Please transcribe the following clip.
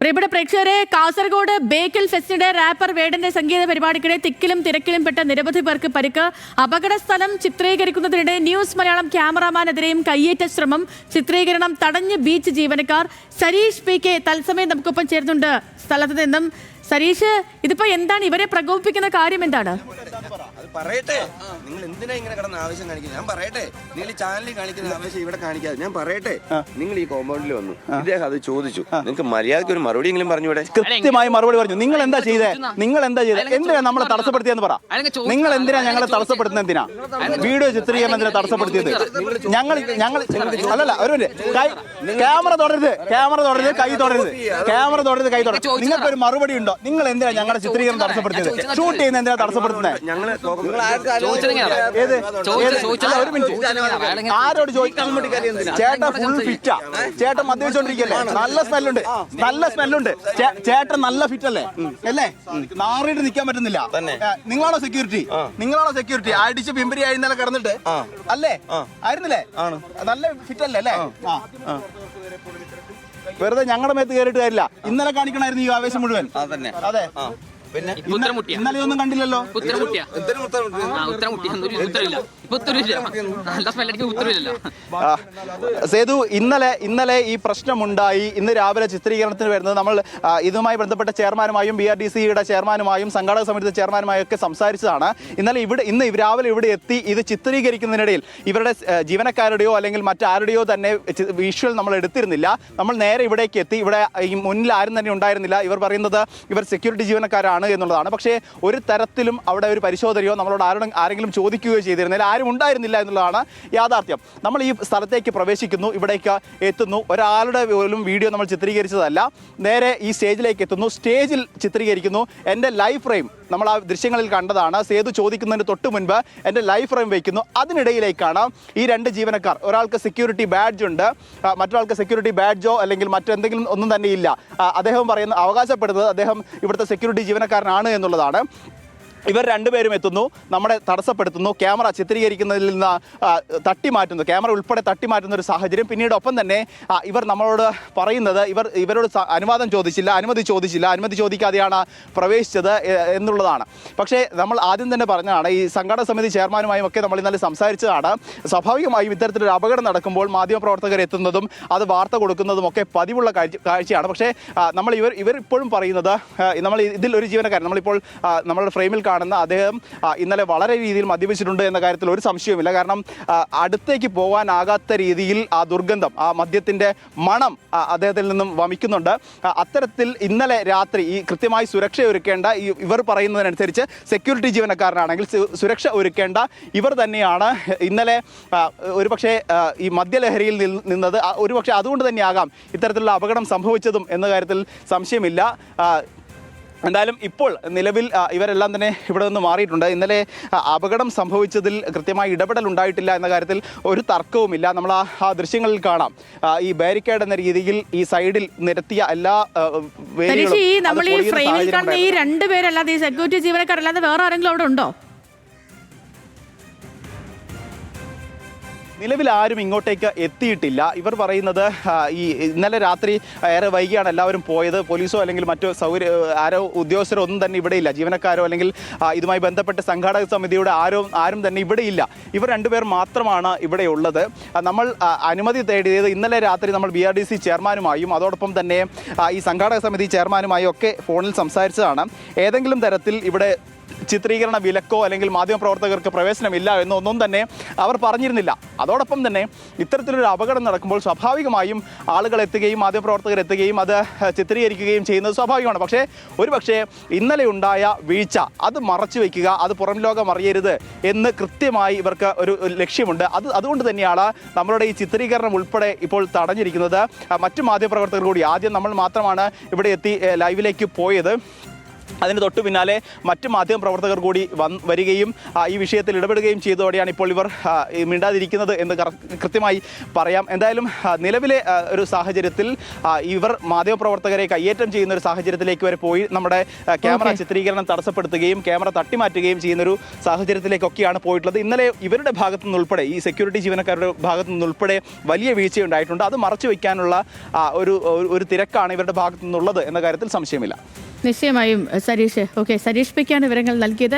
പ്രിയപ്പെട്ട പ്രേക്ഷകരെ, കാസർഗോഡ് ബേക്കൽ ഫെസ്റ്റിന്റെ റാപ്പർ വേടന്റെ സംഗീത പരിപാടിക്കിടെ തിക്കിലും തിരക്കിലും പെട്ട നിരവധി പേർക്ക് പരിക്ക്. അപകട സ്ഥലം ചിത്രീകരിക്കുന്നതിനിടെ ന്യൂസ് മലയാളം ക്യാമറാമാനെതിരെയും കയ്യേറ്റ ശ്രമം. ചിത്രീകരണം തടഞ്ഞ് ബീച്ച് ജീവനക്കാർ. സരീഷ് PK തത്സമയം നമുക്കൊപ്പം ചേർന്നുണ്ട് സ്ഥലത്ത് നിന്നും. സരീഷ്, ഇതിപ്പോ എന്താണ് ഇവരെ പ്രകോപിപ്പിക്കുന്ന കാര്യം? എന്താണ് പറയട്ടെ? നിങ്ങൾ എന്തിനാ ഇങ്ങനെ കിടന്ന ആവശ്യം കാണിക്കുന്നത്? ഞാൻ പറയട്ടെ, നിങ്ങൾ ഈ ചാനലിൽ കാണിക്കുന്ന ആവശ്യം ഇവിടെ കാണിക്കാതെ ഞാൻ പറയട്ടെ. നിങ്ങൾ ഈ കോമ്പൗണ്ടിൽ വന്നു, ഇദ്ദേഹം അത് ചോദിച്ചു, നിങ്ങൾക്ക് മര്യാദയ്ക്ക് ഒരു മറുപടി എങ്കിലും പറഞ്ഞൂടെ? കൃത്യമായി മറുപടി പറഞ്ഞു. നിങ്ങൾ എന്താ ചെയ്തേ? എന്തിനാ നമ്മളെ തടസ്സപ്പെടുത്തിയെന്ന് പറ. നിങ്ങൾ എന്തിനാ ഞങ്ങളെ തടസ്സപ്പെടുത്തുന്നത്? എന്തിനാ വീഡിയോ ചിത്രീകരണം എന്തിനാ തടസ്സപ്പെടുത്തിയത്? ഞങ്ങൾ അല്ലല്ല, ഒരു ക്യാമറ തുടരുത്, കൈ തുടരുത്, കൈ തുടരുത്. നിങ്ങൾക്ക് ഒരു മറുപടി ഉണ്ടോ? നിങ്ങൾ എന്തിനാ ഞങ്ങളുടെ ചിത്രീകരണം തടസ്സപ്പെടുത്തിയത്? ഷൂട്ട് ചെയ്യുന്ന എന്തിനാ തടസ്സപ്പെടുത്തുന്നത്? ആരോട് ചോദിക്കാൻ? ചേട്ടൻ ഫുൾ ഫിറ്റാ, ചേട്ടൻ മദ്യപിച്ചോണ്ടിരിക്കല്ലേ? നല്ല സ്മെല്ലുണ്ട്. ചേട്ടൻ നല്ല ഫിറ്റ് അല്ലേ? നാറിയിട്ട് നിൽക്കാൻ പറ്റുന്നില്ല. നിങ്ങളാണോ സെക്യൂരിറ്റി? അടിച്ച് പിമ്പരി ആയിരുന്നല്ലേ കിടന്നിട്ട് അല്ലേ? ആയിരുന്നില്ലേ? നല്ല ഫിറ്റ് അല്ലേ? വെറുതെ ഞങ്ങളുടെ മേത്ത് കയറിയിട്ട് കാര്യമില്ല. ഇന്നലെ കാണിക്കണമായിരുന്നു ഈ ആവേശം മുഴുവൻ. അതെ, ഇന്നലെ ഒന്നും കണ്ടില്ലല്ലോ. സേതു, ഇന്നലെ ഈ പ്രശ്നമുണ്ടായി. ഇന്ന് രാവിലെ ചിത്രീകരണത്തിന് വരുന്നത് നമ്മൾ ഇതുമായി ബന്ധപ്പെട്ട ചെയർമാനുമായും BRDCയുടെ ചെയർമാനുമായും സംഘാടക സമിതി ചെയർമാനുമായും ഒക്കെ സംസാരിച്ചതാണ്. ഇന്ന് രാവിലെ ഇവിടെ എത്തി ഇത് ചിത്രീകരിക്കുന്നതിനിടയിൽ ഇവരുടെ ജീവനക്കാരുടെയോ അല്ലെങ്കിൽ മറ്റാരുടെയോ തന്നെ വിഷ്വൽ നമ്മൾ എടുത്തിരുന്നില്ല. നമ്മൾ നേരെ ഇവിടേക്ക് എത്തി. ഇവിടെ ഈ മുന്നിൽ ആരും തന്നെ ഉണ്ടായിരുന്നില്ല. ഇവർ പറയുന്നത് ഇവർ സെക്യൂരിറ്റി ജീവനക്കാരാണ് എന്നുള്ളതാണ്. പക്ഷേ ഒരു തരത്തിലും അവിടെ ഒരു പരിശോധനയോ നമ്മളോട് ആരെങ്കിലും ചോദിക്കുകയോ ചെയ്തിരുന്നില്ല. ആരും ഉണ്ടായിരുന്നില്ല എന്നുള്ളതാണ് യാഥാർത്ഥ്യം. നമ്മൾ ഈ സ്ഥലത്തേക്ക് പ്രവേശിക്കുന്നു, ഇവിടേക്ക് എത്തുന്നു. ഒരാളുടെ പോലും വീഡിയോ നമ്മൾ ചിത്രീകരിച്ചതല്ല. നേരെ ഈ സ്റ്റേജിലേക്ക് എത്തുന്നു, സ്റ്റേജിൽ ചിത്രീകരിക്കുന്നു. എൻ്റെ ലൈവ് ഫ്രെയിം നമ്മൾ ആ ദൃശ്യങ്ങളിൽ കണ്ടതാണ്. സേതു ചോദിക്കുന്നതിന് തൊട്ട് മുൻപ് എൻ്റെ ലൈവ് ഫ്രെയിം വയ്ക്കുന്നു. അതിനിടയിലേക്കാണ് ഈ രണ്ട് ജീവനക്കാർ, ഒരാൾക്ക് സെക്യൂരിറ്റി ബാഡ്ജ് ഉണ്ട്, മറ്റൊരാൾക്ക് സെക്യൂരിറ്റി ബാഡ്ജോ അല്ലെങ്കിൽ മറ്റെന്തെങ്കിലും ഒന്നും തന്നെ ഇല്ല. അദ്ദേഹം അവകാശപ്പെടുന്നത് അദ്ദേഹം ഇവിടുത്തെ സെക്യൂരിറ്റി ജീവനക്കാരനാണ് എന്നുള്ളതാണ്. ഇവർ രണ്ടുപേരും എത്തുന്നു, നമ്മളെ തടസ്സപ്പെടുത്തുന്നു, ക്യാമറ ചിത്രീകരിക്കുന്നതിൽ നിന്ന് തട്ടിമാറ്റുന്നു, ക്യാമറ ഉൾപ്പെടെ തട്ടിമാറ്റുന്ന ഒരു സാഹചര്യം. പിന്നീട് ഒപ്പം തന്നെ ഇവർ നമ്മളോട് പറയുന്നത് ഇവരോട് അനുമതി ചോദിക്കാതെയാണ് പ്രവേശിച്ചത് എന്നുള്ളതാണ്. പക്ഷേ നമ്മൾ ആദ്യം തന്നെ പറഞ്ഞതാണ്, ഈ സംഘാടക സമിതി ചെയർമാനുമായും ഒക്കെ നമ്മൾ ഇന്നലെ സംസാരിച്ചതാണ്. സ്വാഭാവികമായും ഇത്തരത്തിലൊരു അപകടം നടക്കുമ്പോൾ മാധ്യമപ്രവർത്തകർ എത്തുന്നതും അത് വാർത്ത കൊടുക്കുന്നതും ഒക്കെ പതിവുള്ള കാഴ്ചയാണ്. പക്ഷേ ഇവർ ഇപ്പോഴും പറയുന്നത്, നമ്മൾ ഇതിൽ ഒരു ജീവനക്കാരൻ നമ്മളിപ്പോൾ നമ്മളുടെ ഫ്രെയിമിൽ അദ്ദേഹം ഇന്നലെ വളരെ രീതിയിൽ മദ്യപിച്ചിട്ടുണ്ട് എന്ന കാര്യത്തിൽ ഒരു സംശയവുമില്ല. കാരണം അടുത്തേക്ക് പോകാനാകാത്ത രീതിയിൽ ആ ദുർഗന്ധം, ആ മദ്യത്തിൻ്റെ മണം അദ്ദേഹത്തിൽ നിന്നും വമിക്കുന്നുണ്ട്. അത്തരത്തിൽ ഇന്നലെ രാത്രി ഈ കൃത്യമായി സുരക്ഷ ഒരുക്കേണ്ട, ഇവർ പറയുന്നതിനനുസരിച്ച് സെക്യൂരിറ്റി ജീവനക്കാരനാണെങ്കിൽ സുരക്ഷ ഒരുക്കേണ്ട ഇവർ തന്നെയാണ് ഇന്നലെ ഒരുപക്ഷെ ഈ മദ്യലഹരിയിൽ നിന്നത്. ഒരുപക്ഷെ അതുകൊണ്ട് തന്നെയാകാം ഇത്തരത്തിലുള്ള അപകടം സംഭവിച്ചതും എന്ന കാര്യത്തിൽ സംശയമില്ല. എന്തായാലും ഇപ്പോൾ നിലവിൽ ഇവരെല്ലാം തന്നെ ഇവിടെ നിന്ന് മാറിയിട്ടുണ്ട്. ഇന്നലെ അപകടം സംഭവിച്ചതിൽ കൃത്യമായി ഇടപെടൽ ഉണ്ടായിട്ടില്ല എന്ന കാര്യത്തിൽ ഒരു തർക്കവുമില്ല. നമ്മൾ ആ ദൃശ്യങ്ങളിൽ കാണാം, ഈ ബാരിക്കേഡ് എന്ന രീതിയിൽ ഈ സൈഡിൽ നിരത്തിയ എല്ലാ നമ്മൾ ഈ ഫ്രെയിമിൽ കാണുന്ന ഈ രണ്ടുപേരല്ലാതെ, ഈ സെക്യൂരിറ്റി ജീവനക്കാരല്ലാതെ വേറെ ആരെങ്കിലും അവിടെ ഉണ്ടോ? നിലവിൽ ആരും ഇങ്ങോട്ടേക്ക് എത്തിയിട്ടില്ല. ഇവർ പറയുന്നത് ഈ ഇന്നലെ രാത്രി ഏറെ വൈകിയാണ് എല്ലാവരും പോയത്. പോലീസോ അല്ലെങ്കിൽ മറ്റു ആരോ ഉദ്യോഗസ്ഥരോ ഒന്നും തന്നെ ഇവിടെയില്ല. ജീവനക്കാരോ അല്ലെങ്കിൽ ഇതുമായി ബന്ധപ്പെട്ട സംഘാടക സമിതിയുടെ ആരും തന്നെ ഇവിടെയില്ല. ഇവർ രണ്ടുപേർ മാത്രമാണ് ഇവിടെ ഉള്ളത്. നമ്മൾ അനുമതി തേടിയത് ഇന്നലെ രാത്രി നമ്മൾ BRDC ചെയർമാനുമായും അതോടൊപ്പം തന്നെ ഈ സംഘാടക സമിതി ചെയർമാനുമായും ഒക്കെ ഫോണിൽ സംസാരിച്ചതാണ്. ഏതെങ്കിലും തരത്തിൽ ഇവിടെ ചിത്രീകരണ വിലക്കോ അല്ലെങ്കിൽ മാധ്യമപ്രവർത്തകർക്ക് പ്രവേശനമില്ല എന്നൊന്നും തന്നെ അവർ പറഞ്ഞിരുന്നില്ല. അതോടൊപ്പം തന്നെ ഇത്തരത്തിലൊരു അപകടം നടക്കുമ്പോൾ സ്വാഭാവികമായും ആളുകൾ എത്തുകയും മാധ്യമപ്രവർത്തകർ എത്തുകയും അത് ചിത്രീകരിക്കുകയും ചെയ്യുന്നത് സ്വാഭാവികമാണ്. പക്ഷേ ഇന്നലെ ഉണ്ടായ വീഴ്ച അത് മറച്ചു വയ്ക്കുക, അത് പുറം ലോകം അറിയരുത് എന്ന് കൃത്യമായി ഇവർക്ക് ഒരു ലക്ഷ്യമുണ്ട്. അതുകൊണ്ട് തന്നെയാണ് നമ്മളുടെ ഈ ചിത്രീകരണം ഉൾപ്പെടെ ഇപ്പോൾ തടഞ്ഞിരിക്കുന്നത്. മറ്റു മാധ്യമപ്രവർത്തകർ കൂടി, ആദ്യം നമ്മൾ മാത്രമാണ് ഇവിടെ എത്തി ലൈവിലേക്ക് പോയത്. അതിന് തൊട്ടു പിന്നാലെ മറ്റ് മാധ്യമപ്രവർത്തകർ കൂടി വരികയും ഈ വിഷയത്തിൽ ഇടപെടുകയും ചെയ്തതോടെയാണ് ഇപ്പോൾ ഇവർ മിണ്ടാതിരിക്കുന്നത് എന്ന് കൃത്യമായി പറയാം. എന്തായാലും നിലവിലെ ഒരു സാഹചര്യത്തിൽ ഇവർ മാധ്യമപ്രവർത്തകരെ കയ്യേറ്റം ചെയ്യുന്ന ഒരു സാഹചര്യത്തിലേക്ക് വരെ പോയി നമ്മുടെ ക്യാമറ ചിത്രീകരണം തടസ്സപ്പെടുത്തുകയും ക്യാമറ തട്ടിമാറ്റുകയും ചെയ്യുന്നൊരു സാഹചര്യത്തിലേക്കൊക്കെയാണ് പോയിട്ടുള്ളത്. ഇന്നലെ ഇവരുടെ ഭാഗത്തു നിന്നുൾപ്പെടെ ഈ സെക്യൂരിറ്റി ജീവനക്കാരുടെ ഭാഗത്തു നിന്നുൾപ്പെടെ വലിയ വീഴ്ചയുണ്ടായിട്ടുണ്ട്. അത് മറച്ചു വയ്ക്കാനുള്ള ഒരു തിരക്കാണ് ഇവരുടെ ഭാഗത്തു നിന്നുള്ളത് എന്ന കാര്യത്തിൽ സംശയമില്ല. നിശ്ചയമായും സരീഷ്. ഓക്കെ, സരീഷ് പിക്കാണ് വിവരങ്ങൾ നൽകിയത്.